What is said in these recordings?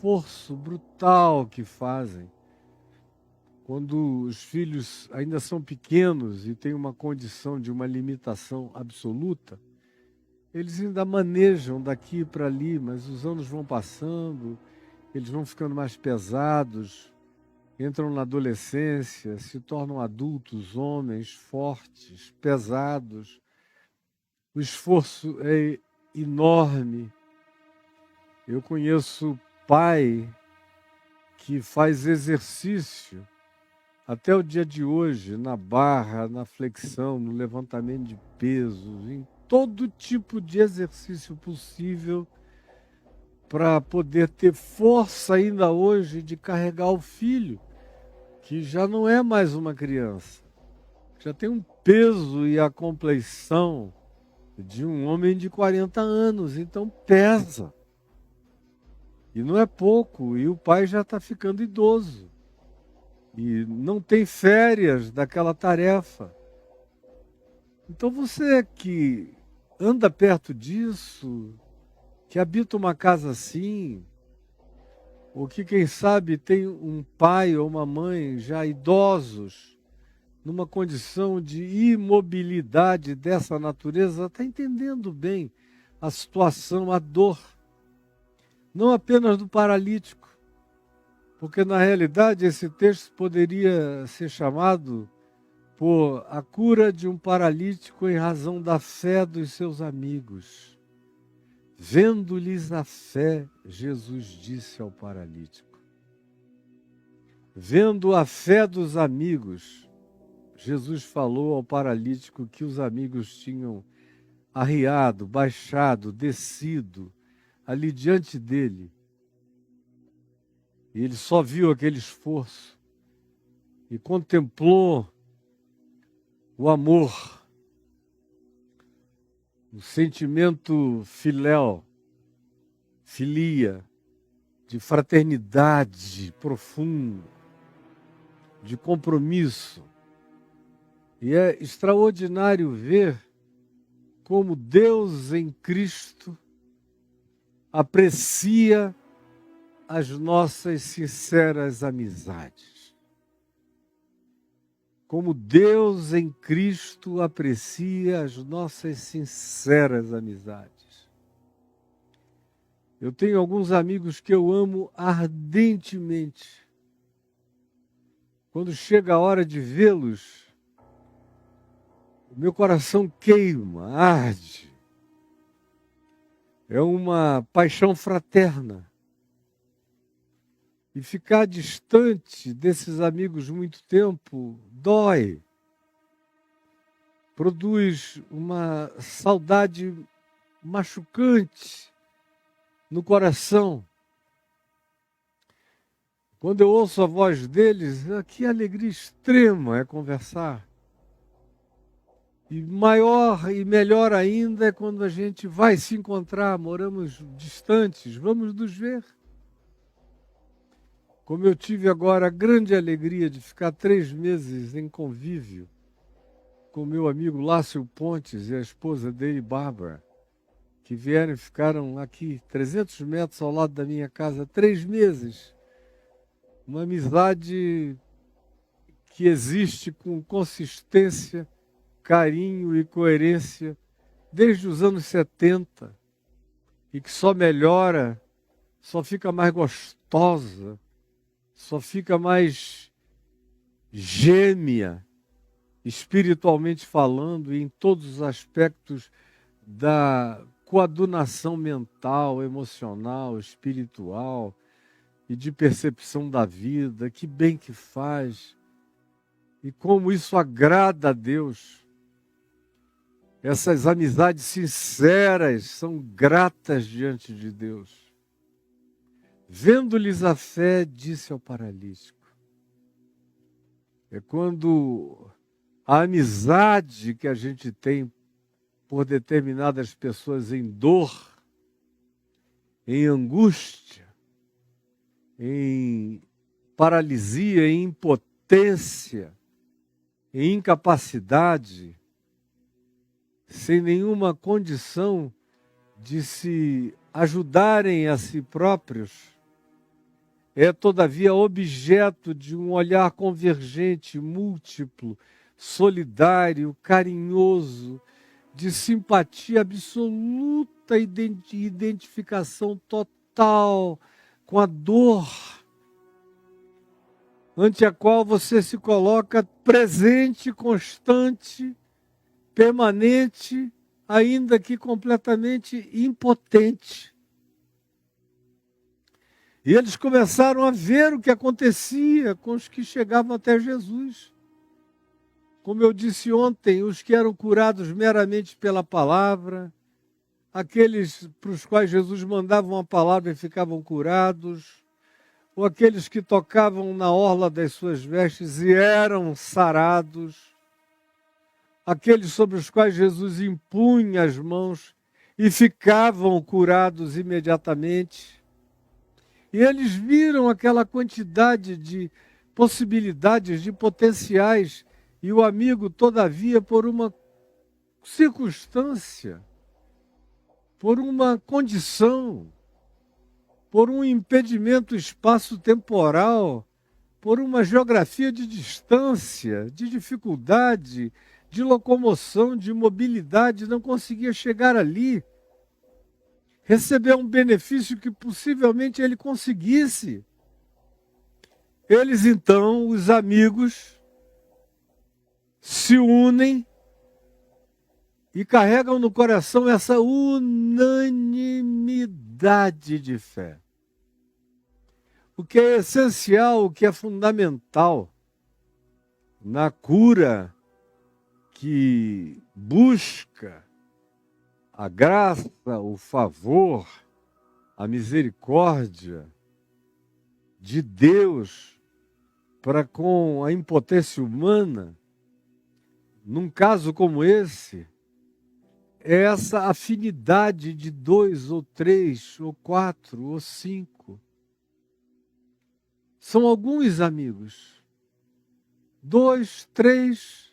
esforço brutal que fazem quando os filhos ainda são pequenos e têm uma condição de uma limitação absoluta. Eles ainda manejam daqui para ali, mas os anos vão passando, eles vão ficando mais pesados, entram na adolescência, se tornam adultos, homens fortes, pesados. O esforço é enorme. Eu conheço pai que faz exercício até o dia de hoje, na barra, na flexão, no levantamento de pesos, em todo tipo de exercício possível para poder ter força ainda hoje de carregar o filho, que já não é mais uma criança, já tem um peso e a compleição de um homem de 40 anos, então pesa. E não é pouco, e o pai já está ficando idoso. E não tem férias daquela tarefa. Então você que anda perto disso, que habita uma casa assim, ou que quem sabe tem um pai ou uma mãe já idosos, numa condição de imobilidade dessa natureza, está entendendo bem a situação, a dor, não apenas do paralítico, porque na realidade esse texto poderia ser chamado por a cura de um paralítico em razão da fé dos seus amigos. Vendo-lhes a fé, Jesus disse ao paralítico. Vendo a fé dos amigos, Jesus falou ao paralítico que os amigos tinham arriado, baixado, descido ali diante dele. E ele só viu aquele esforço e contemplou o amor, o sentimento filéu, filia, de fraternidade profunda, de compromisso. E é extraordinário ver como Deus em Cristo aprecia as nossas sinceras amizades. Como Deus em Cristo aprecia as nossas sinceras amizades. Eu tenho alguns amigos que eu amo ardentemente. Quando chega a hora de vê-los, o meu coração queima, arde. É uma paixão fraterna. E ficar distante desses amigos muito tempo dói. Produz uma saudade machucante no coração. Quando eu ouço a voz deles, que alegria extrema é conversar. E maior e melhor ainda é quando a gente vai se encontrar, moramos distantes, vamos nos ver. Como eu tive agora a grande alegria de ficar 3 meses em convívio com meu amigo Lácio Pontes e a esposa dele, Bárbara, que vieram e ficaram aqui 300 metros ao lado da minha casa 3 meses. Uma amizade que existe com consistência, carinho e coerência desde os anos 70 e que só melhora, só fica mais gostosa, só fica mais gêmea, espiritualmente falando, e em todos os aspectos da coadunação mental, emocional, espiritual e de percepção da vida. Que bem que faz e como isso agrada a Deus. Essas amizades sinceras são gratas diante de Deus. Vendo-lhes a fé, disse ao paralítico. É quando a amizade que a gente tem por determinadas pessoas em dor, em angústia, em paralisia, em impotência, em incapacidade, sem nenhuma condição de se ajudarem a si próprios, é, todavia, objeto de um olhar convergente, múltiplo, solidário, carinhoso, de simpatia absoluta e identificação total com a dor, ante a qual você se coloca presente, constante, permanente, ainda que completamente impotente. E eles começaram a ver o que acontecia com os que chegavam até Jesus. Como eu disse ontem, os que eram curados meramente pela palavra, aqueles para os quais Jesus mandava uma palavra e ficavam curados, ou aqueles que tocavam na orla das suas vestes e eram sarados, aqueles sobre os quais Jesus impunha as mãos e ficavam curados imediatamente. E eles viram aquela quantidade de possibilidades, de potenciais, e o amigo, todavia, por uma circunstância, por uma condição, por um impedimento espaço-temporal, por uma geografia de distância, de dificuldade, de locomoção, de mobilidade, não conseguia chegar ali. Recebeu um benefício que possivelmente ele conseguisse. Eles então, os amigos, se unem e carregam no coração essa unanimidade de fé. O que é essencial, o que é fundamental na cura que busca a graça, o favor, a misericórdia de Deus para com a impotência humana, num caso como esse, é essa afinidade de 2 ou 3 ou 4 ou 5. São alguns amigos. 2, 3,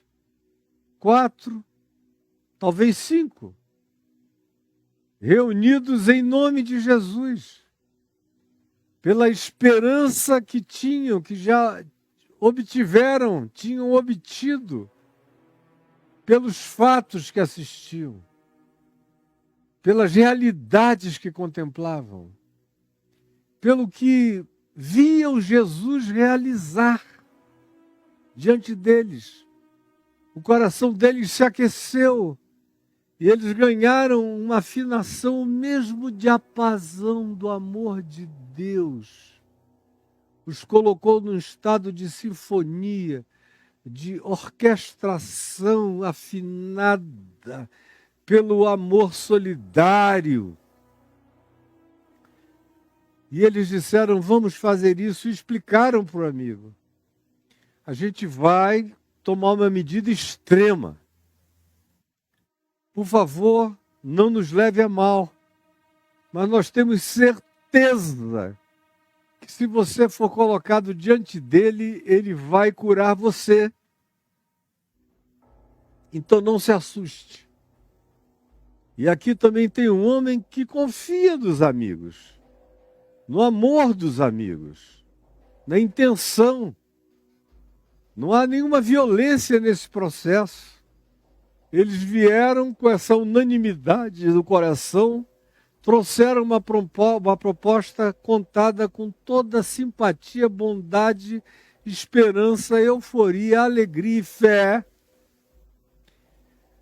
4, talvez 5. Reunidos em nome de Jesus, pela esperança que tinham, que já obtiveram, tinham obtido, pelos fatos que assistiam, pelas realidades que contemplavam, pelo que viam Jesus realizar diante deles. O coração deles se aqueceu e eles ganharam uma afinação, o mesmo diapasão do amor de Deus. Os colocou num estado de sinfonia, de orquestração afinada pelo amor solidário. E eles disseram, vamos fazer isso, e explicaram para o amigo. A gente vai tomar uma medida extrema. Por favor, não nos leve a mal, mas nós temos certeza que se você for colocado diante dele, ele vai curar você. Então não se assuste. E aqui também tem um homem que confia dos amigos, no amor dos amigos, na intenção. Não há nenhuma violência nesse processo. Eles vieram com essa unanimidade do coração, trouxeram uma proposta contada com toda simpatia, bondade, esperança, euforia, alegria e fé.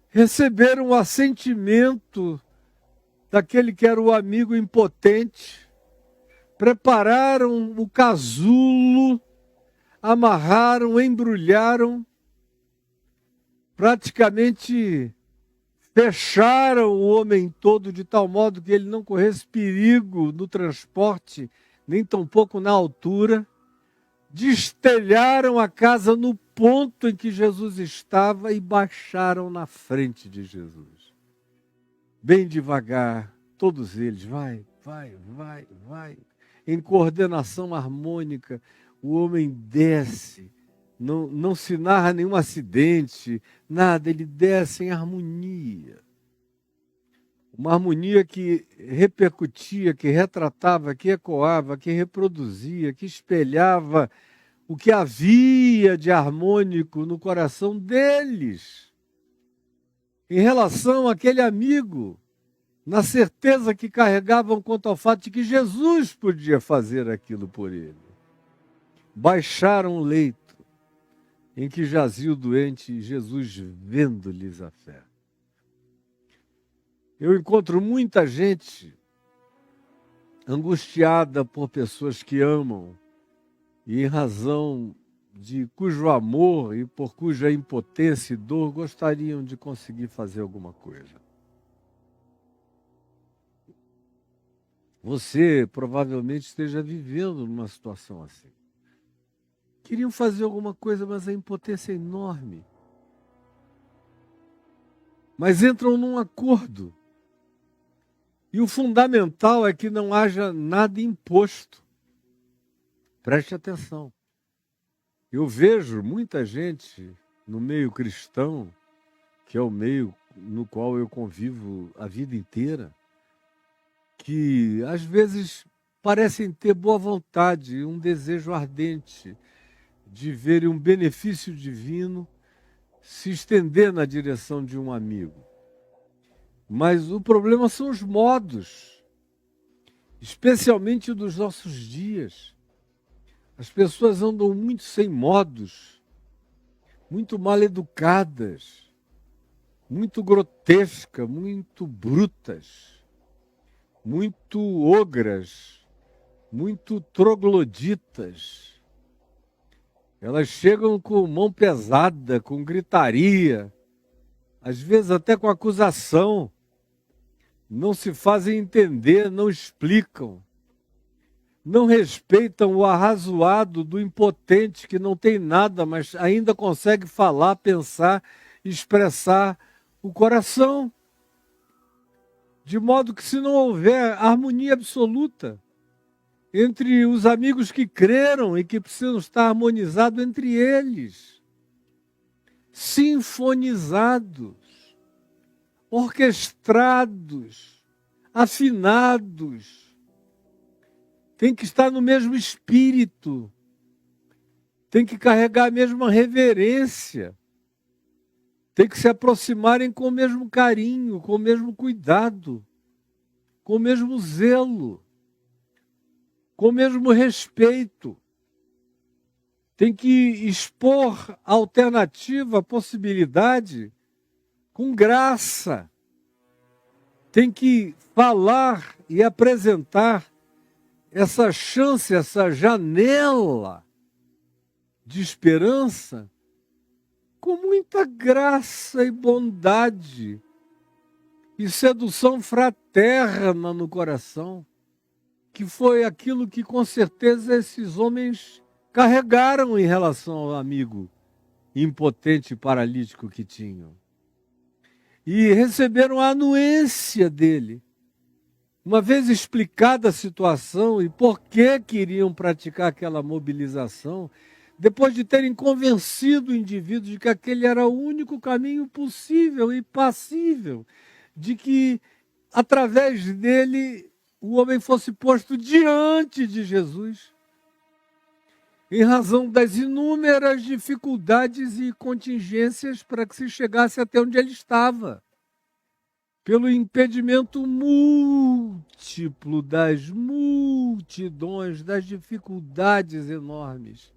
Receberam o assentimento daquele que era o amigo impotente, prepararam o casulo, amarraram, embrulharam, praticamente fecharam o homem todo de tal modo que ele não corresse perigo no transporte, nem tampouco na altura. Destelharam a casa no ponto em que Jesus estava e baixaram na frente de Jesus. Bem devagar, todos eles, vai. Em coordenação harmônica, o homem desce. Não se narra nenhum acidente, nada, ele desce em harmonia. Uma harmonia que repercutia, que retratava, que ecoava, que reproduzia, que espelhava o que havia de harmônico no coração deles, em relação àquele amigo, na certeza que carregavam quanto ao fato de que Jesus podia fazer aquilo por ele. Baixaram o leito em que jazia o doente, Jesus vendo-lhes a fé. Eu encontro muita gente angustiada por pessoas que amam e em razão de cujo amor e por cuja impotência e dor gostariam de conseguir fazer alguma coisa. Você provavelmente esteja vivendo numa situação assim. Queriam fazer alguma coisa, mas a impotência é enorme. Mas entram num acordo. E o fundamental é que não haja nada imposto. Preste atenção. Eu vejo muita gente no meio cristão, que é o meio no qual eu convivo a vida inteira, que às vezes parecem ter boa vontade, um desejo ardente de ver um benefício divino se estender na direção de um amigo. Mas o problema são os modos, especialmente dos nossos dias. As pessoas andam muito sem modos, muito mal educadas, muito grotescas, muito brutas, muito ogras, muito trogloditas. Elas chegam com mão pesada, com gritaria, às vezes até com acusação. Não se fazem entender, não explicam. Não respeitam o arrazoado do impotente que não tem nada, mas ainda consegue falar, pensar, expressar o coração. De modo que, se não houver harmonia absoluta entre os amigos que creram e que precisam estar harmonizados entre eles, sinfonizados, orquestrados, afinados, tem que estar no mesmo espírito, tem que carregar a mesma reverência, tem que se aproximarem com o mesmo carinho, com o mesmo cuidado, com o mesmo zelo, com o mesmo respeito. Tem que expor a alternativa, a possibilidade, com graça. Tem que falar e apresentar essa chance, essa janela de esperança com muita graça e bondade e sedução fraterna no coração, que foi aquilo que com certeza esses homens carregaram em relação ao amigo impotente e paralítico que tinham. E receberam a anuência dele. Uma vez explicada a situação e por que queriam praticar aquela mobilização, depois de terem convencido o indivíduo de que aquele era o único caminho possível e passível, de que através dele o homem fosse posto diante de Jesus, em razão das inúmeras dificuldades e contingências para que se chegasse até onde ele estava, pelo impedimento múltiplo das multidões, das dificuldades enormes.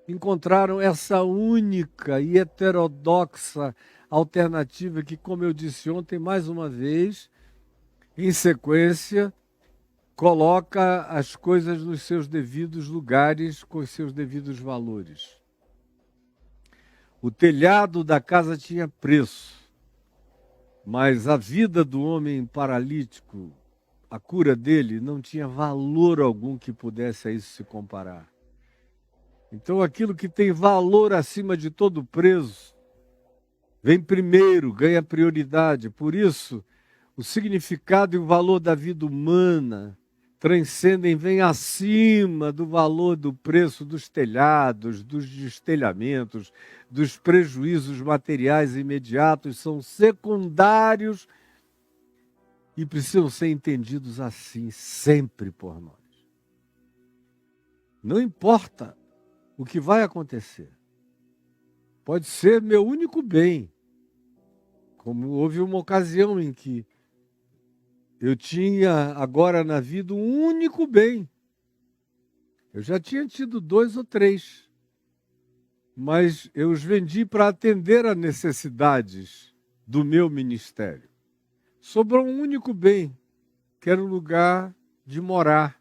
Encontraram essa única e heterodoxa alternativa que, como eu disse ontem, mais uma vez, em sequência, coloca as coisas nos seus devidos lugares, com os seus devidos valores. O telhado da casa tinha preço, mas a vida do homem paralítico, a cura dele, não tinha valor algum que pudesse a isso se comparar. Então aquilo que tem valor acima de todo preço, vem primeiro, ganha prioridade. Por isso, o significado e o valor da vida humana transcendem, vêm acima do valor do preço dos telhados, dos destelhamentos, dos prejuízos materiais imediatos, são secundários e precisam ser entendidos assim, sempre por nós. Não importa o que vai acontecer. Pode ser meu único bem. Como houve uma ocasião em que eu tinha agora na vida um único bem. Eu já tinha tido 2 ou 3, mas eu os vendi para atender a necessidades do meu ministério. Sobrou um único bem, que era o lugar de morar.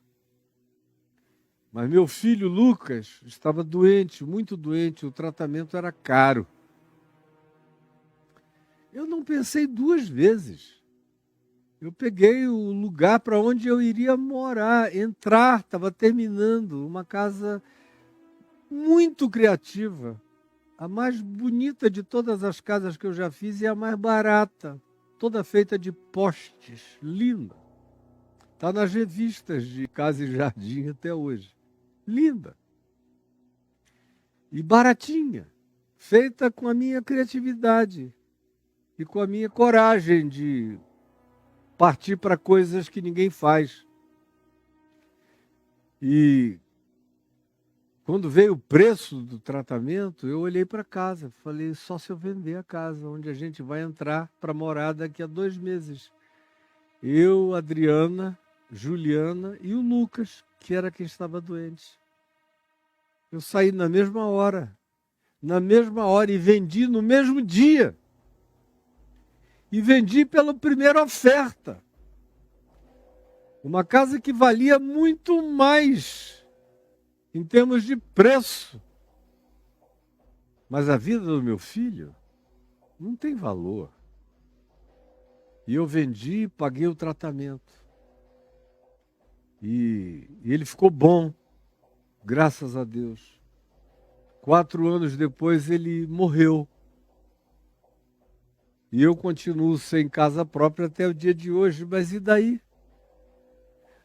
Mas meu filho Lucas estava doente, muito doente, o tratamento era caro. Eu não pensei 2 vezes. Eu peguei o lugar para onde eu iria morar, entrar, estava terminando, uma casa muito criativa, a mais bonita de todas as casas que eu já fiz e a mais barata, toda feita de postes, linda. Está nas revistas de Casa e Jardim até hoje. Linda. E baratinha, feita com a minha criatividade e com a minha coragem de partir para coisas que ninguém faz. E quando veio o preço do tratamento, eu olhei para casa, falei, só se eu vender a casa, onde a gente vai entrar para morar daqui a 2 meses. Eu, Adriana, Juliana e o Lucas, que era quem estava doente. Eu saí na mesma hora e vendi no mesmo dia. E vendi pela primeira oferta. Uma casa que valia muito mais em termos de preço. Mas a vida do meu filho não tem valor. E eu vendi e paguei o tratamento. E ele ficou bom, graças a Deus. 4 anos depois ele morreu. E eu continuo sem casa própria até o dia de hoje, mas e daí?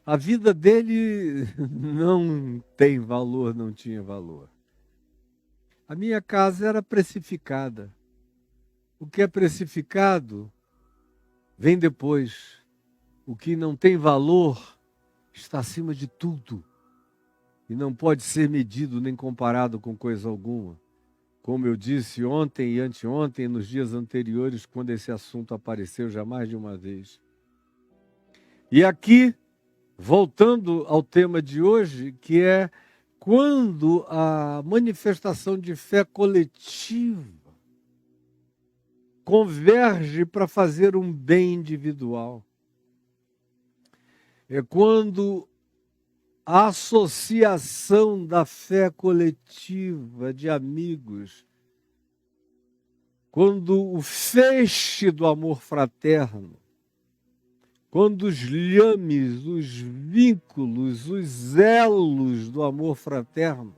A vida dele não tem valor, não tinha valor. A minha casa era precificada. O que é precificado vem depois. O que não tem valor está acima de tudo. E não pode ser medido nem comparado com coisa alguma. Como eu disse ontem e anteontem, nos dias anteriores, quando esse assunto apareceu já mais de uma vez. E aqui, voltando ao tema de hoje, que é quando a manifestação de fé coletiva converge para fazer um bem individual. É quando a associação da fé coletiva de amigos, quando o feixe do amor fraterno, quando os liames, os vínculos, os elos do amor fraterno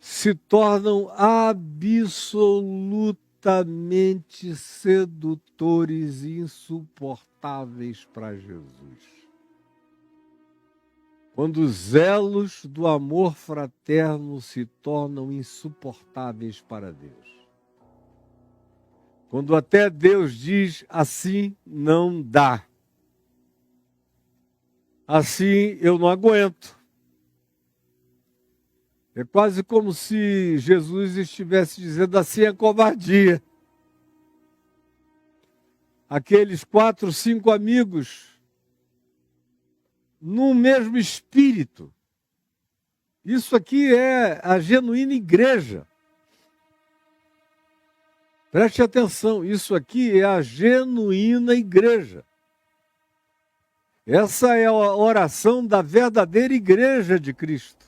se tornam absolutamente sedutores e insuportáveis para Jesus. Quando os elos do amor fraterno se tornam insuportáveis para Deus. Quando até Deus diz, assim não dá. Assim eu não aguento. É quase como se Jesus estivesse dizendo, assim é covardia. Aqueles 4, 5 amigos, no mesmo espírito. Isso aqui é a genuína igreja. Preste atenção, isso aqui é a genuína igreja. Essa é a oração da verdadeira igreja de Cristo,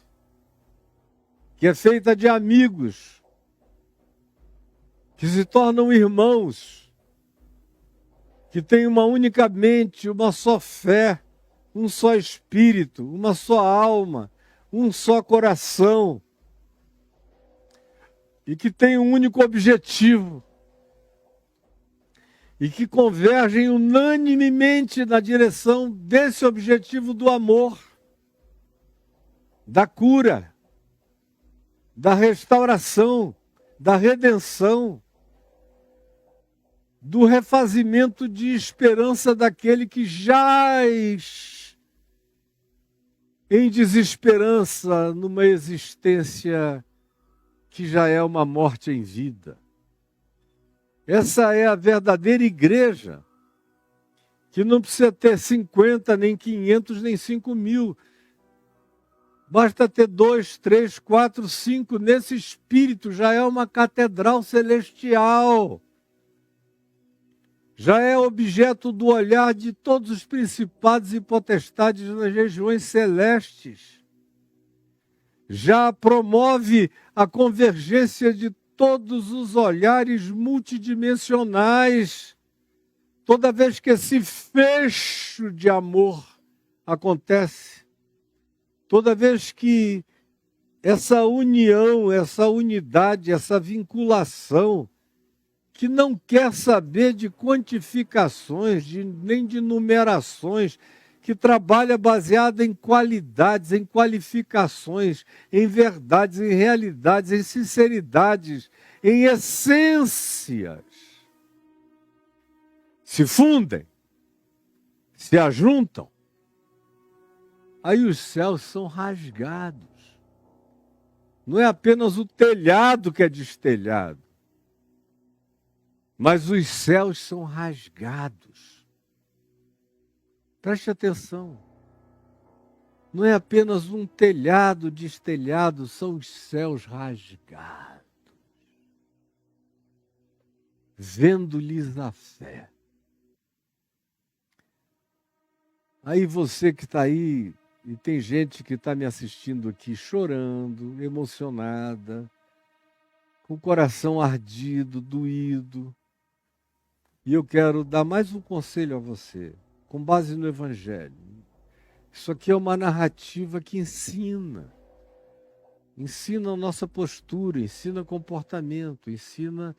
que é feita de amigos, que se tornam irmãos, que têm uma única mente, uma só fé, um só espírito, uma só alma, um só coração, e que tem um único objetivo, e que convergem unanimemente na direção desse objetivo do amor, da cura, da restauração, da redenção, do refazimento de esperança daquele que jaz em desesperança numa existência que já é uma morte em vida. Essa é a verdadeira igreja, que não precisa ter 50, nem 500, nem 5.000. Basta ter 2, 3, 4, 5. Nesse espírito já é uma catedral celestial. Já é objeto do olhar de todos os principados e potestades nas regiões celestes. Já promove a convergência de todos os olhares multidimensionais. Toda vez que esse fecho de amor acontece, toda vez que essa união, essa unidade, essa vinculação, que não quer saber de quantificações, nem de numerações, que trabalha baseada em qualidades, em qualificações, em verdades, em realidades, em sinceridades, em essências, se fundem, se ajuntam, aí os céus são rasgados. Não é apenas o telhado que é destelhado, mas os céus são rasgados. Preste atenção. Não é apenas um telhado destelhado, são os céus rasgados. Vendo-lhes a fé. Aí você que está aí, e tem gente que está me assistindo aqui chorando, emocionada, com o coração ardido, doído. E eu quero dar mais um conselho a você, com base no Evangelho. Isso aqui é uma narrativa que ensina. Ensina a nossa postura, ensina comportamento, ensina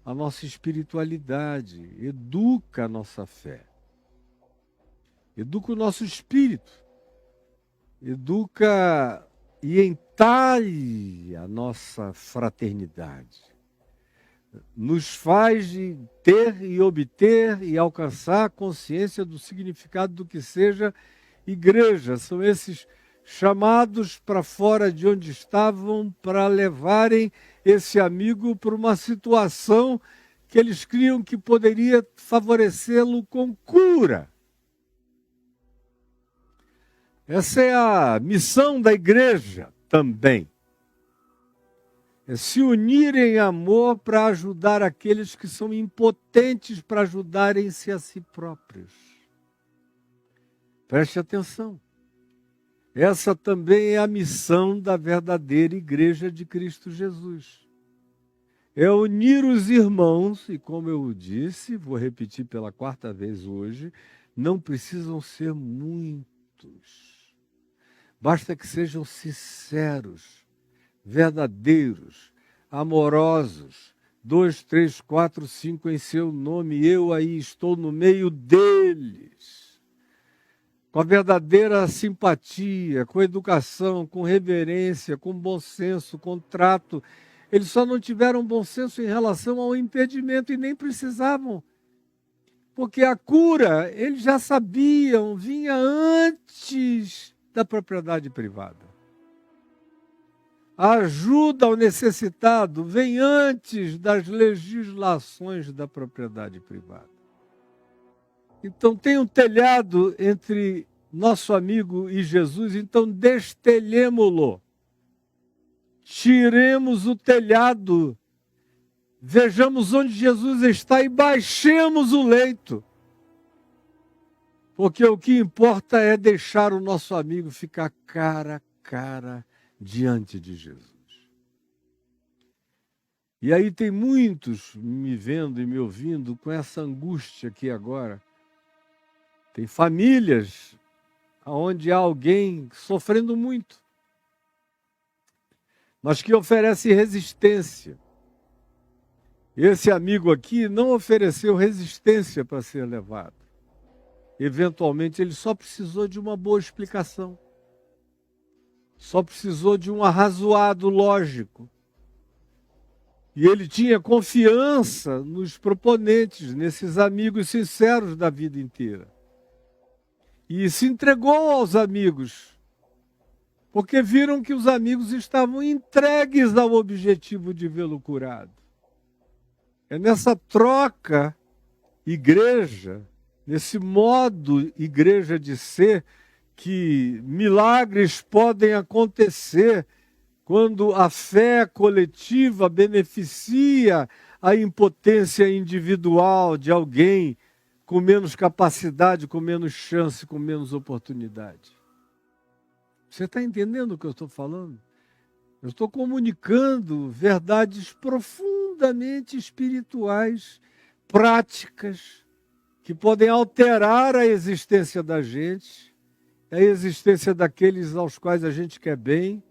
a nossa espiritualidade, educa a nossa fé. Educa o nosso espírito, educa e entalhe a nossa fraternidade. Nos faz de ter e obter e alcançar a consciência do significado do que seja igreja. São esses chamados para fora de onde estavam para levarem esse amigo para uma situação que eles criam que poderia favorecê-lo com cura. Essa é a missão da igreja também. É se unir em amor para ajudar aqueles que são impotentes para ajudarem-se a si próprios. Preste atenção. Essa também é a missão da verdadeira igreja de Cristo Jesus. É unir os irmãos, e como eu disse, vou repetir pela 4ª vez hoje, não precisam ser muitos. Basta que sejam sinceros, verdadeiros, amorosos, 2, 3, 4, 5 em seu nome, eu aí estou no meio deles, com a verdadeira simpatia, com educação, com reverência, com bom senso, com trato. Eles só não tiveram bom senso em relação ao impedimento e nem precisavam, porque a cura, eles já sabiam, vinha antes da propriedade privada. A ajuda ao necessitado vem antes das legislações da propriedade privada. Então tem um telhado entre nosso amigo e Jesus, então destelhemo-lo. Tiremos o telhado, vejamos onde Jesus está e baixemos o leito. Porque o que importa é deixar o nosso amigo ficar cara a cara diante de Jesus. E aí tem muitos me vendo e me ouvindo com essa angústia aqui agora. Tem famílias onde há alguém sofrendo muito, mas que oferece resistência. Esse amigo aqui não ofereceu resistência para ser levado. Eventualmente ele só precisou de uma boa explicação. Só precisou de um arrazoado lógico. E ele tinha confiança nos proponentes, nesses amigos sinceros da vida inteira. E se entregou aos amigos, porque viram que os amigos estavam entregues ao objetivo de vê-lo curado. É nessa troca igreja, nesse modo igreja de ser, que milagres podem acontecer quando a fé coletiva beneficia a impotência individual de alguém com menos capacidade, com menos chance, com menos oportunidade. Você está entendendo o que eu estou falando? Eu estou comunicando verdades profundamente espirituais, práticas, que podem alterar a existência da gente, a existência daqueles aos quais a gente quer bem,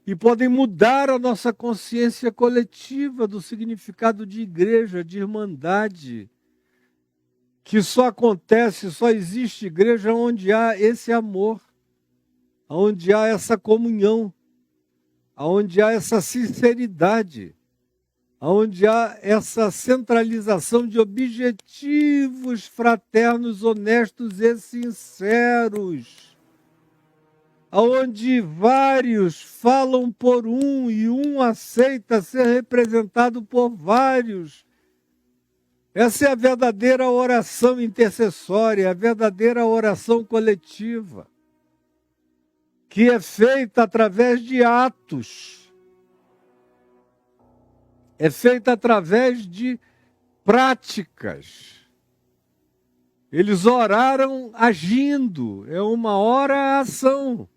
e podem mudar a nossa consciência coletiva do significado de igreja, de irmandade, que só acontece, só existe igreja onde há esse amor, onde há essa comunhão, onde há essa sinceridade, onde há essa centralização de objetivos fraternos, honestos e sinceros, onde vários falam por um e um aceita ser representado por vários. Essa é a verdadeira oração intercessória, a verdadeira oração coletiva, que é feita através de atos, é feita através de práticas. Eles oraram agindo, é uma oração.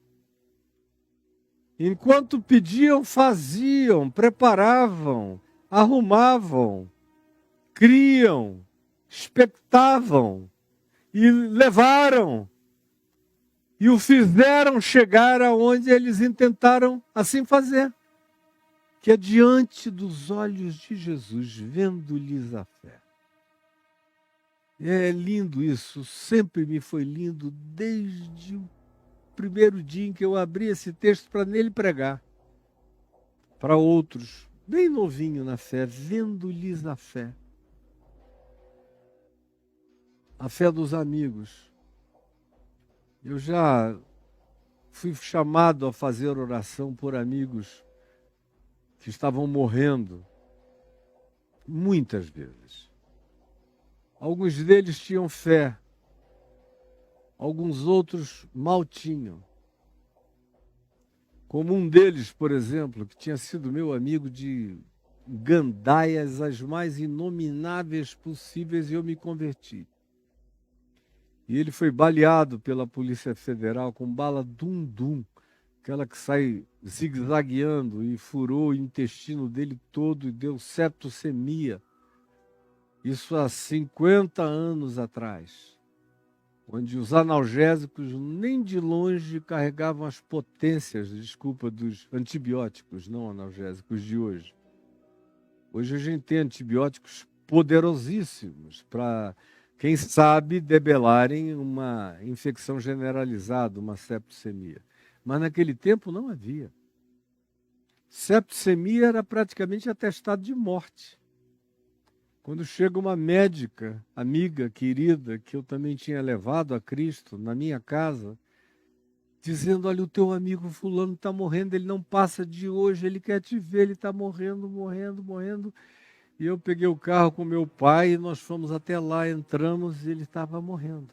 Enquanto pediam, faziam, preparavam, arrumavam, criam, expectavam e levaram. E o fizeram chegar aonde eles intentaram assim fazer, que é diante dos olhos de Jesus, vendo-lhes a fé. É lindo isso, sempre me foi lindo, desde o primeiro dia em que eu abri esse texto para nele pregar. Para outros, bem novinho na fé, vendo-lhes a fé. A fé dos amigos. Eu já fui chamado a fazer oração por amigos que estavam morrendo, muitas vezes. Alguns deles tinham fé, alguns outros mal tinham. Como um deles, por exemplo, que tinha sido meu amigo de gandaias as mais inomináveis possíveis, e eu me converti. E ele foi baleado pela Polícia Federal com bala dum-dum, aquela que sai zigue-zagueando, e furou o intestino dele todo e deu septicemia. Isso há 50 anos atrás, onde os analgésicos nem de longe carregavam as potências, desculpa, dos antibióticos não analgésicos de hoje. Hoje a gente tem antibióticos poderosíssimos para, quem sabe, debelarem uma infecção generalizada, uma septicemia. Mas naquele tempo não havia. Septicemia era praticamente atestado de morte. Quando chega uma médica, amiga, querida, que eu também tinha levado a Cristo na minha casa, dizendo, olha, o teu amigo fulano está morrendo, ele não passa de hoje, ele quer te ver, ele está morrendo, morrendo, morrendo. E eu peguei o carro com meu pai e nós fomos até lá, entramos e ele estava morrendo.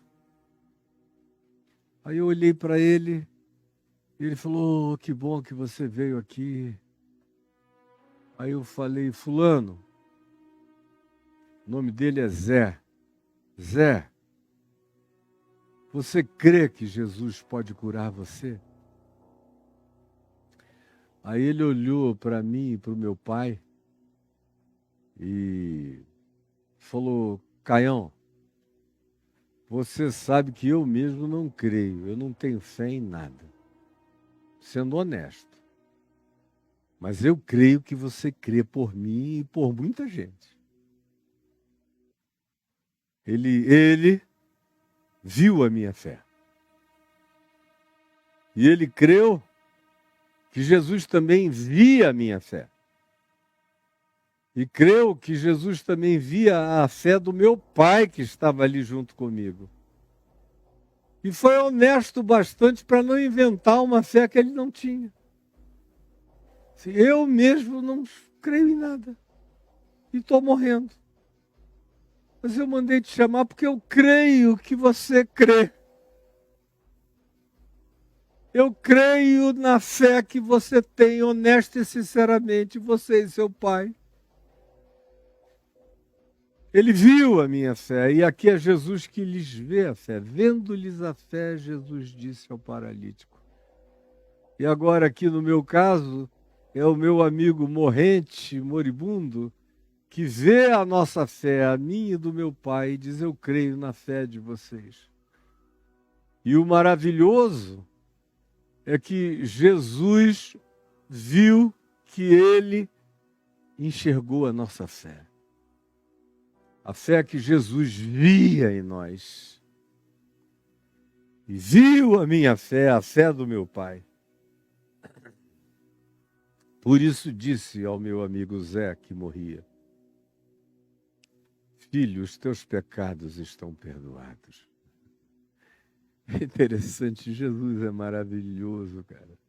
Aí eu olhei para ele e ele falou, oh, que bom que você veio aqui. Aí eu falei, fulano, o nome dele é Zé. Zé, você crê que Jesus pode curar você? Aí ele olhou para mim e para o meu pai e falou, Caião, você sabe que eu mesmo não creio, eu não tenho fé em nada, sendo honesto. Mas eu creio que você crê por mim e por muita gente. Ele viu a minha fé. E ele creu que Jesus também via a minha fé. E creu que Jesus também via a fé do meu pai que estava ali junto comigo. E foi honesto bastante para não inventar uma fé que ele não tinha. Eu mesmo não creio em nada. E estou morrendo. Mas eu mandei te chamar porque eu creio que você crê. Eu creio na fé que você tem, honesta e sinceramente, você e seu pai. Ele viu a minha fé, e aqui é Jesus que lhes vê a fé. Vendo-lhes a fé, Jesus disse ao paralítico. E agora aqui no meu caso, é o meu amigo morrente, moribundo, que vê a nossa fé, a minha e do meu pai, e diz: eu creio na fé de vocês. E o maravilhoso é que Jesus viu que ele enxergou a nossa fé. A fé que Jesus via em nós. E viu a minha fé, a fé do meu pai. Por isso disse ao meu amigo Zé, que morria: filho, os teus pecados estão perdoados. É interessante, Jesus é maravilhoso, cara.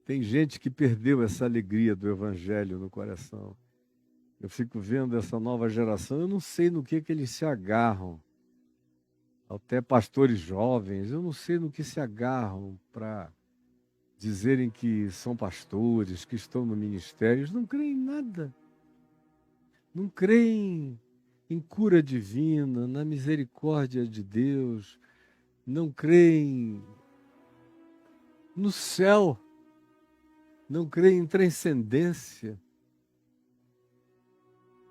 Tem gente que perdeu essa alegria do evangelho no coração. Eu fico vendo essa nova geração, eu não sei no que eles se agarram. Até pastores jovens, eu não sei no que se agarram para dizerem que são pastores, que estão no ministério. Eles não creem em nada. Não creem em cura divina, na misericórdia de Deus. Não creem no céu. Não creem em transcendência.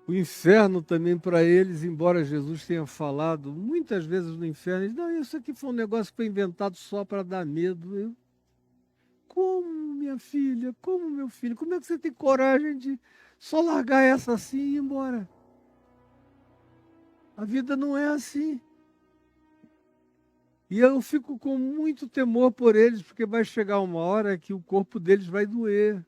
O inferno também para eles, embora Jesus tenha falado muitas vezes no inferno, eles, não, isso aqui foi um negócio que foi inventado só para dar medo. Como, minha filha? Como, meu filho? Como é que você tem coragem de só largar essa assim e ir embora? A vida não é assim. E eu fico com muito temor por eles, porque vai chegar uma hora que o corpo deles vai doer.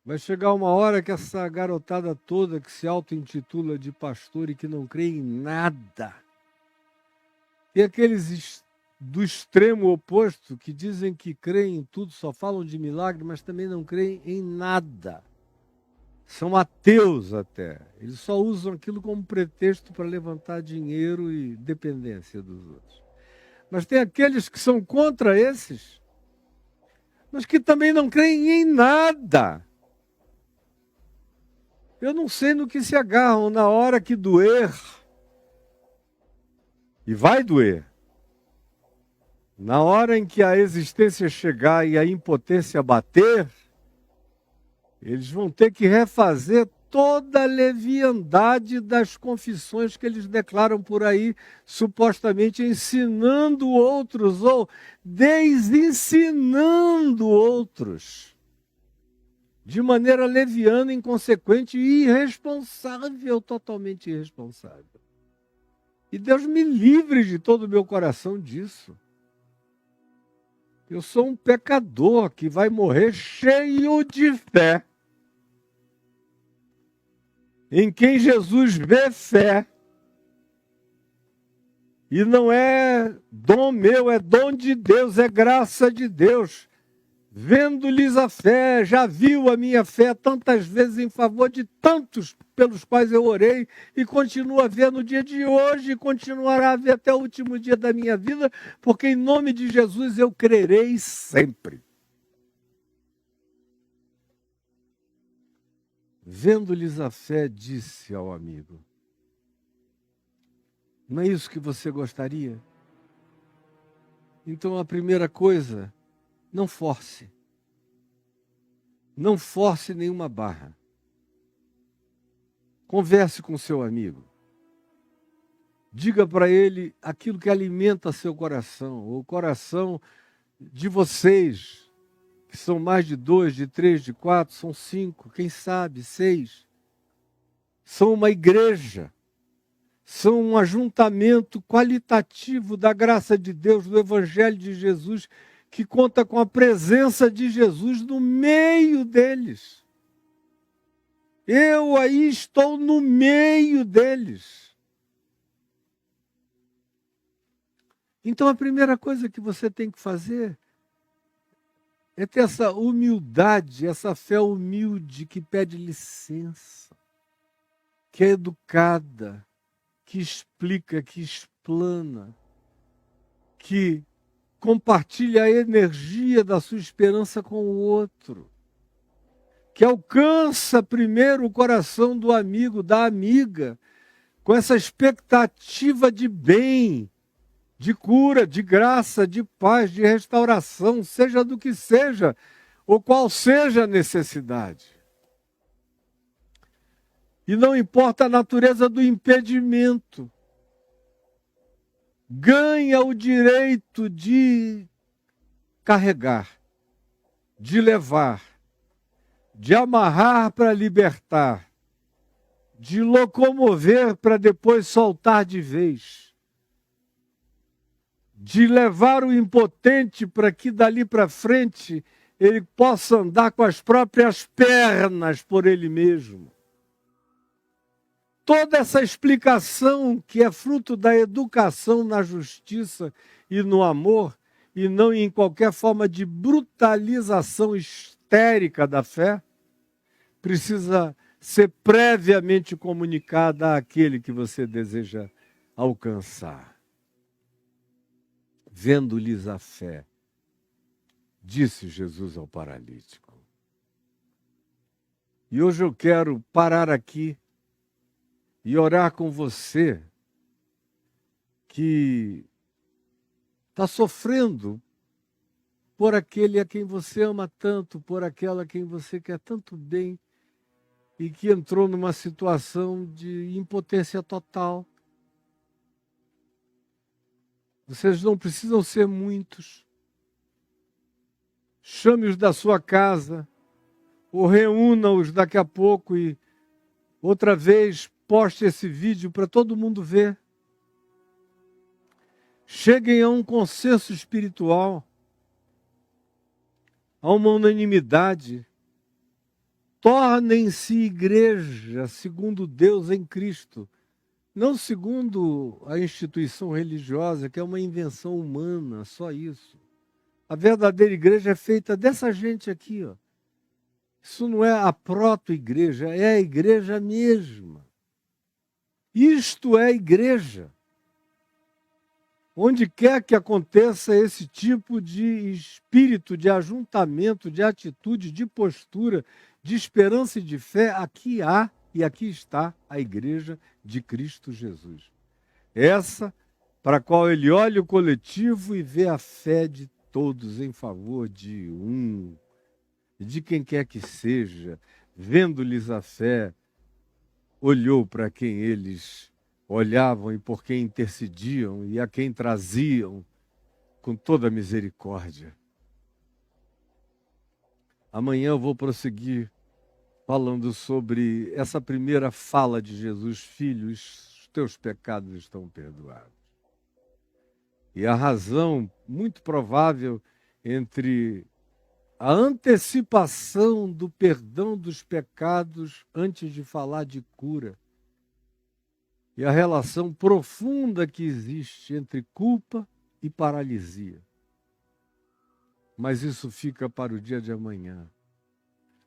Vai chegar uma hora que essa garotada toda que se auto-intitula de pastor e que não crê em nada. E aqueles do extremo oposto que dizem que creem em tudo, só falam de milagre, mas também não creem em nada. São ateus até. Eles só usam aquilo como pretexto para levantar dinheiro e dependência dos outros. Mas tem aqueles que são contra esses, mas que também não creem em nada. Eu não sei no que se agarram na hora que doer. E vai doer. Na hora em que a existência chegar e a impotência bater, eles vão ter que refazer toda a leviandade das confissões que eles declaram por aí, supostamente ensinando outros ou desensinando outros. De maneira leviana, inconsequente e irresponsável, totalmente irresponsável. E Deus me livre de todo o meu coração disso. Eu sou um pecador que vai morrer cheio de fé. Em quem Jesus vê fé. E não é dom meu, é dom de Deus, é graça de Deus. Vendo-lhes a fé, já viu a minha fé tantas vezes em favor de tantos pelos quais eu orei e continua a ver no dia de hoje e continuará a ver até o último dia da minha vida, porque em nome de Jesus eu crerei sempre. Vendo-lhes a fé, disse ao amigo: não é isso que você gostaria? Então a primeira coisa, não force. Não force nenhuma barra. Converse com seu amigo. Diga para ele aquilo que alimenta seu coração, o coração de vocês, que são mais de 2, de 3, de 4, são 5, quem sabe, 6. São uma igreja. São um ajuntamento qualitativo da graça de Deus, do Evangelho de Jesus, que conta com a presença de Jesus no meio deles. Eu aí estou no meio deles. Então a primeira coisa que você tem que fazer é ter essa humildade, essa fé humilde que pede licença, que é educada, que explica, que explana, que compartilha a energia da sua esperança com o outro, que alcança primeiro o coração do amigo, da amiga, com essa expectativa de bem, de cura, de graça, de paz, de restauração, seja do que seja, ou qual seja a necessidade. E não importa a natureza do impedimento, ganha o direito de carregar, de levar, de amarrar para libertar, de locomover para depois soltar de vez, de levar o impotente para que dali para frente ele possa andar com as próprias pernas por ele mesmo. Toda essa explicação que é fruto da educação na justiça e no amor, e não em qualquer forma de brutalização histérica da fé, precisa ser previamente comunicada àquele que você deseja alcançar. Vendo-lhes a fé, disse Jesus ao paralítico. E hoje eu quero parar aqui e orar com você que está sofrendo por aquele a quem você ama tanto, por aquela a quem você quer tanto bem e que entrou numa situação de impotência total. Vocês não precisam ser muitos. Chame-os da sua casa, ou reúna-os daqui a pouco e outra vez poste esse vídeo para todo mundo ver. Cheguem a um consenso espiritual, a uma unanimidade. Tornem-se igreja segundo Deus em Cristo, não segundo a instituição religiosa, que é uma invenção humana, só isso. A verdadeira igreja é feita dessa gente aqui, ó. Isso não é a proto-igreja, é a igreja mesma. Isto é igreja. Onde quer que aconteça esse tipo de espírito, de ajuntamento, de atitude, de postura, de esperança e de fé, aqui há e aqui está a igreja de Cristo Jesus. Essa para a qual ele olha o coletivo e vê a fé de todos em favor de um, de quem quer que seja, vendo-lhes a fé, olhou para quem eles olhavam e por quem intercediam e a quem traziam com toda a misericórdia. Amanhã eu vou prosseguir falando sobre essa primeira fala de Jesus: filho, os teus pecados estão perdoados. E a razão muito provável entre a antecipação do perdão dos pecados antes de falar de cura e a relação profunda que existe entre culpa e paralisia. Mas isso fica para o dia de amanhã.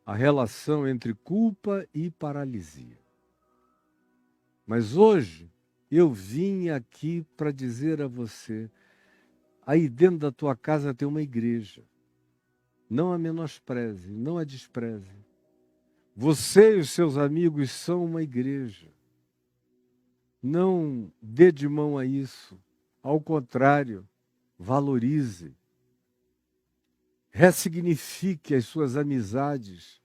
A relação entre culpa e paralisia. Mas hoje eu vim aqui para dizer a você, aí dentro da tua casa tem uma igreja. Não a menospreze, não a despreze. Você e os seus amigos são uma igreja. Não dê de mão a isso. Ao contrário, valorize. Ressignifique as suas amizades.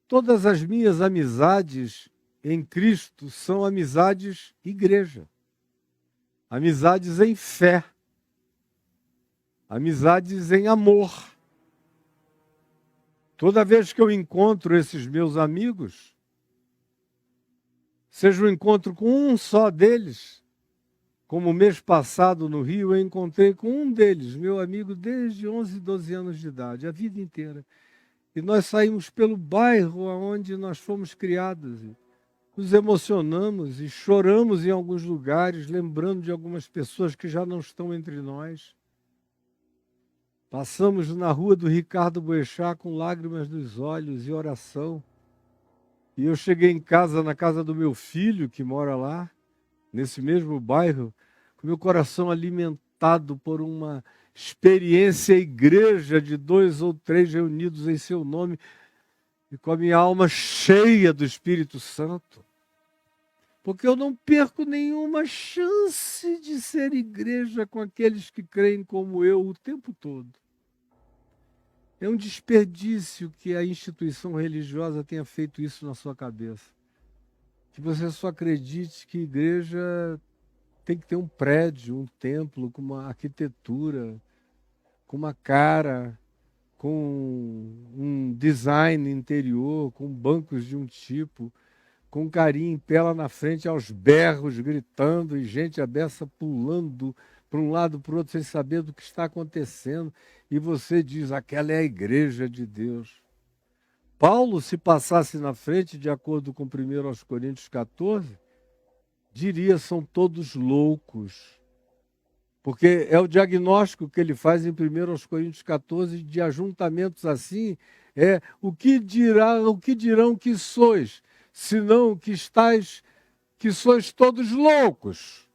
Todas as minhas amizades em Cristo são amizades igreja. Amizades em fé. Amizades em amor. Toda vez que eu encontro esses meus amigos, seja um encontro com um só deles, como o mês passado no Rio, eu encontrei com um deles, meu amigo desde 11, 12 anos de idade, a vida inteira. E nós saímos pelo bairro onde nós fomos criados. E nos emocionamos e choramos em alguns lugares, lembrando de algumas pessoas que já não estão entre nós. Passamos na rua do Ricardo Boechat com lágrimas nos olhos e oração. E eu cheguei em casa, na casa do meu filho, que mora lá, nesse mesmo bairro, com meu coração alimentado por uma experiência igreja de 2 ou 3 reunidos em seu nome, e com a minha alma cheia do Espírito Santo. Porque eu não perco nenhuma chance de ser igreja com aqueles que creem como eu o tempo todo. É um desperdício que a instituição religiosa tenha feito isso na sua cabeça. Que você só acredite que igreja tem que ter um prédio, um templo, com uma arquitetura, com uma cara, com um design interior, com bancos de um tipo, com um carinha em pé lá na frente, aos berros, gritando, e gente a beça pulando para um lado para o outro, sem saber do que está acontecendo. E você diz, aquela é a igreja de Deus. Paulo, se passasse na frente, de acordo com 1 aos Coríntios 14, diria, são todos loucos. Porque é o diagnóstico que ele faz em 1 aos Coríntios 14, de ajuntamentos assim, o que dirão que sois, senão que sois todos loucos.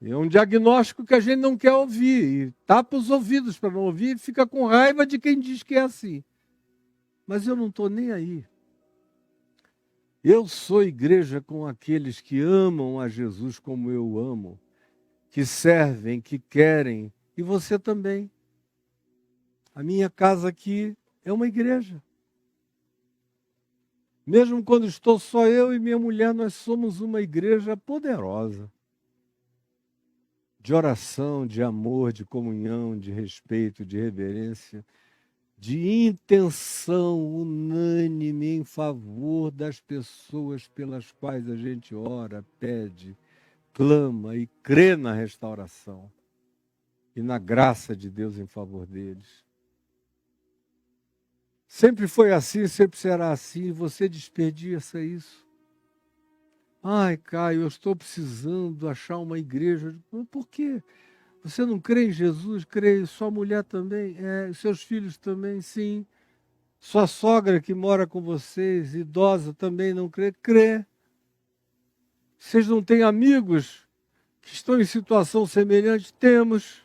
É um diagnóstico que a gente não quer ouvir, e tapa os ouvidos para não ouvir, e fica com raiva de quem diz que é assim. Mas eu não estou nem aí. Eu sou igreja com aqueles que amam a Jesus como eu amo, que servem, que querem, e você também. A minha casa aqui é uma igreja. Mesmo quando estou só eu e minha mulher, nós somos uma igreja poderosa. De oração, de amor, de comunhão, de respeito, de reverência, de intenção unânime em favor das pessoas pelas quais a gente ora, pede, clama e crê na restauração e na graça de Deus em favor deles. Sempre foi assim, sempre será assim, e você desperdiça isso. Ai, Caio, eu estou precisando achar uma igreja. Por quê? Você não crê em Jesus? Crê. Sua mulher também? Seus filhos também? Sim. Sua sogra que mora com vocês, idosa, também não crê? Crê. Vocês não têm amigos que estão em situação semelhante? Temos.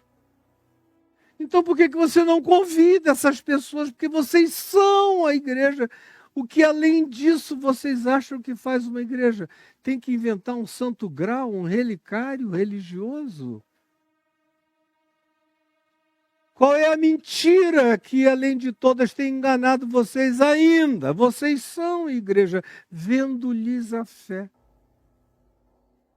Então por que você não convida essas pessoas? Porque vocês são a igreja. O que além disso vocês acham que faz uma igreja? Tem que inventar um santo grau, um relicário religioso? Qual é a mentira que, além de todas, tem enganado vocês ainda? Vocês são igreja, vendo-lhes a fé.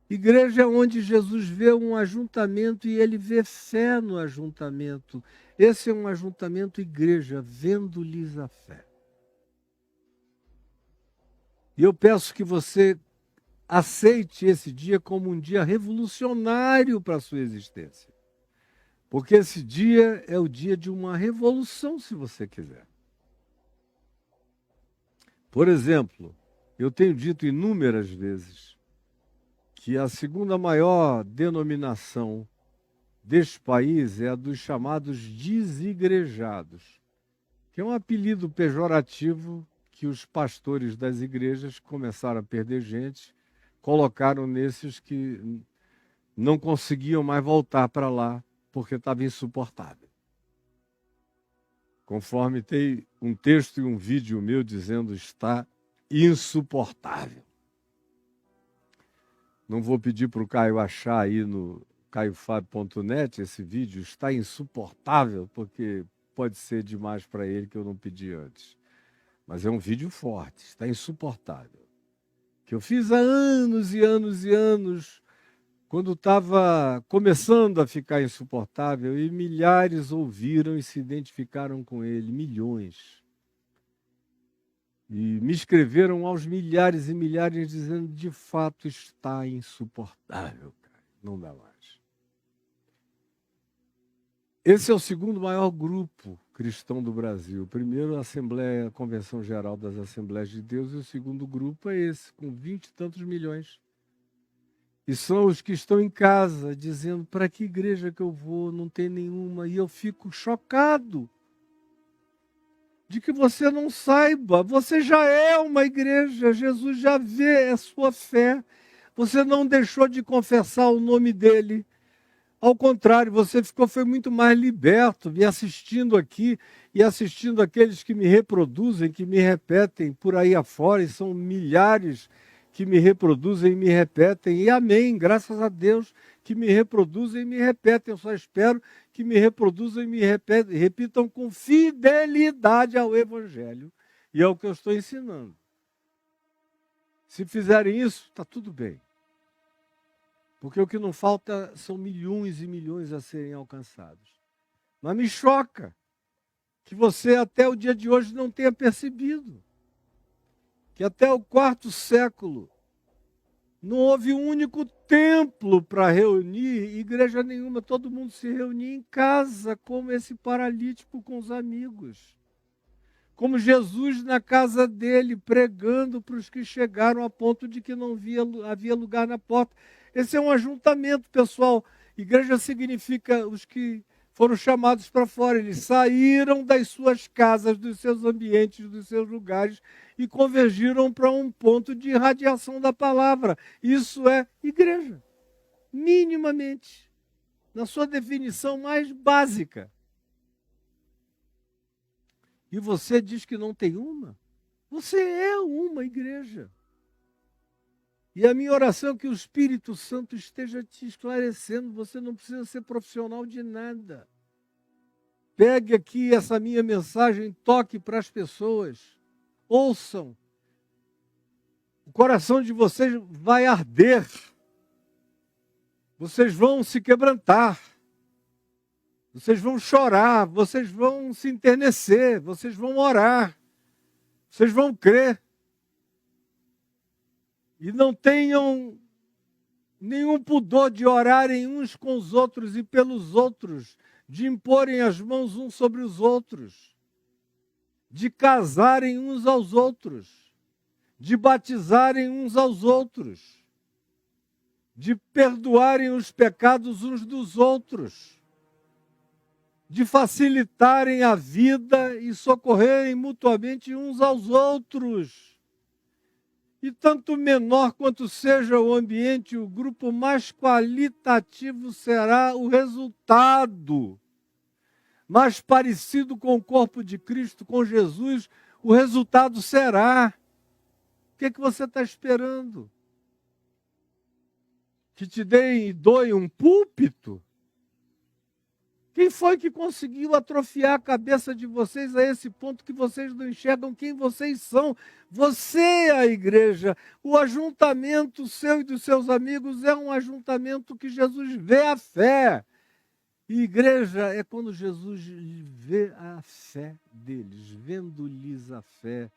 Igreja é onde Jesus vê um ajuntamento e ele vê fé no ajuntamento. Esse é um ajuntamento igreja, vendo-lhes a fé. E eu peço que você aceite esse dia como um dia revolucionário para a sua existência. Porque esse dia é o dia de uma revolução, se você quiser. Por exemplo, eu tenho dito inúmeras vezes que a segunda maior denominação deste país é a dos chamados desigrejados, que é um apelido pejorativo que os pastores das igrejas começaram a perder gente, colocaram nesses que não conseguiam mais voltar para lá, porque estava insuportável. Conforme tem um texto e um vídeo meu dizendo está insuportável. Não vou pedir para o Caio achar aí no caiofab.net esse vídeo, está insuportável, porque pode ser demais para ele que eu não pedi antes. Mas é um vídeo forte, está insuportável. Que eu fiz há anos e anos e anos, quando estava começando a ficar insuportável, e milhares ouviram e se identificaram com ele, milhões. E me escreveram aos milhares e milhares dizendo, de fato está insuportável, cara. Não dá mais. Esse é o segundo maior grupo cristão do Brasil. O primeiro, a Assembleia, a Convenção Geral das Assembleias de Deus, e o segundo grupo é esse, com 20 e tantos milhões. E são os que estão em casa, dizendo, para que igreja que eu vou? Não tem nenhuma. E eu fico chocado de que você não saiba. Você já é uma igreja, Jesus já vê a sua fé. Você não deixou de confessar o nome dele. Ao contrário, você foi muito mais liberto, me assistindo aqui e assistindo aqueles que me reproduzem, que me repetem por aí afora, e são milhares que me reproduzem e me repetem, e amém, graças a Deus, que me reproduzem e me repetem. Eu só espero que me reproduzam e me repitam com fidelidade ao Evangelho e ao que eu estou ensinando. Se fizerem isso, está tudo bem. Porque o que não falta são milhões e milhões a serem alcançados. Mas me choca que você até o dia de hoje não tenha percebido que até o 4º século não houve um único templo para reunir, igreja nenhuma, todo mundo se reunia em casa, como esse paralítico com os amigos. Como Jesus na casa dele, pregando para os que chegaram a ponto de que não havia lugar na porta. Esse é um ajuntamento, pessoal. Igreja significa os que foram chamados para fora. Eles saíram das suas casas, dos seus ambientes, dos seus lugares e convergiram para um ponto de irradiação da palavra. Isso é igreja, minimamente, na sua definição mais básica. E você diz que não tem uma? Você é uma igreja. E a minha oração é que o Espírito Santo esteja te esclarecendo. Você não precisa ser profissional de nada. Pegue aqui essa minha mensagem, toque para as pessoas. Ouçam. O coração de vocês vai arder. Vocês vão se quebrantar. Vocês vão chorar. Vocês vão se enternecer. Vocês vão orar. Vocês vão crer. E não tenham nenhum pudor de orarem uns com os outros e pelos outros, de imporem as mãos uns sobre os outros, de casarem uns aos outros, de batizarem uns aos outros, de perdoarem os pecados uns dos outros, de facilitarem a vida e socorrerem mutuamente uns aos outros. E tanto menor quanto seja o ambiente, o grupo mais qualitativo será o resultado. Mais parecido com o corpo de Cristo, com Jesus, o resultado será. O que é que você está esperando? Que te deem e doem um púlpito? Quem foi que conseguiu atrofiar a cabeça de vocês a esse ponto que vocês não enxergam quem vocês são? Você é a igreja. O ajuntamento seu e dos seus amigos é um ajuntamento que Jesus vê a fé. E igreja é quando Jesus vê a fé deles, vendo-lhes a fé,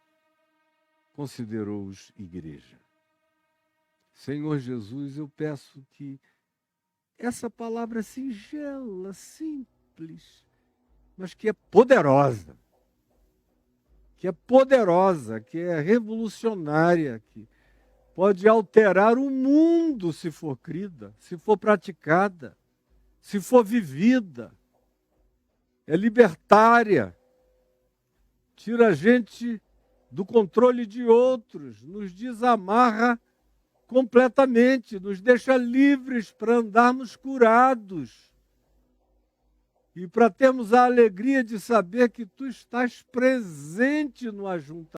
considerou-os igreja. Senhor Jesus, eu peço que essa palavra singela, simples, mas que é poderosa, que é revolucionária, que pode alterar o mundo se for crida, se for praticada, se for vivida. É libertária, tira a gente do controle de outros, nos desamarra completamente, nos deixa livres para andarmos curados e para termos a alegria de saber que tu estás presente no ajuntamento.